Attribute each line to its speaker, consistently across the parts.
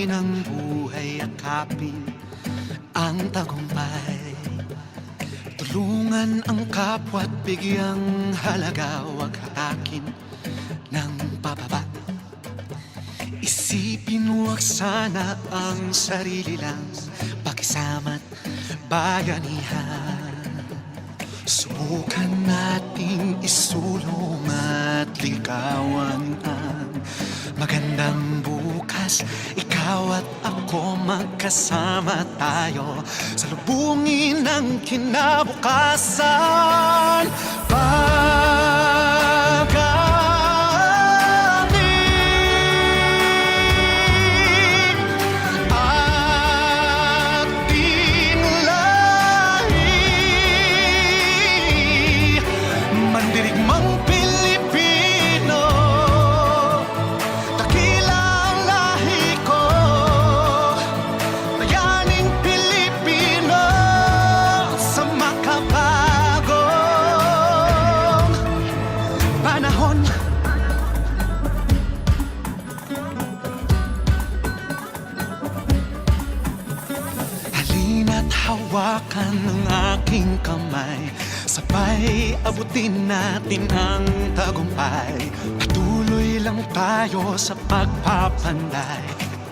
Speaker 1: ng buhay, yakapin ang tagumpay. Tulungan ang kapwa't bigyang halaga, huwag hatakin ng pababa. Isipin huwag sana ang sarili lang, pakisama't bayanihan. Subukan nating isulong at ligawan ang magandang bukas. Ikaw at ako magkasama tayo, salubungin ang kinabukasan. Pag-amin ating lahi, mandirigmang Pilipino, dakila ang lahi ko, bayaning Pilipino sa makabagong panahon. Halina't hawakan ng aking kamay, sabay abutin natin ang tagumpay. Patuloy lang tayo sa pagpapanday,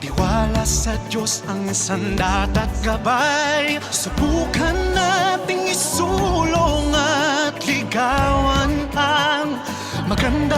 Speaker 1: tiwala sa Diyos ang sandat at gabay. Subukan nating isulong at ligawan ang magandang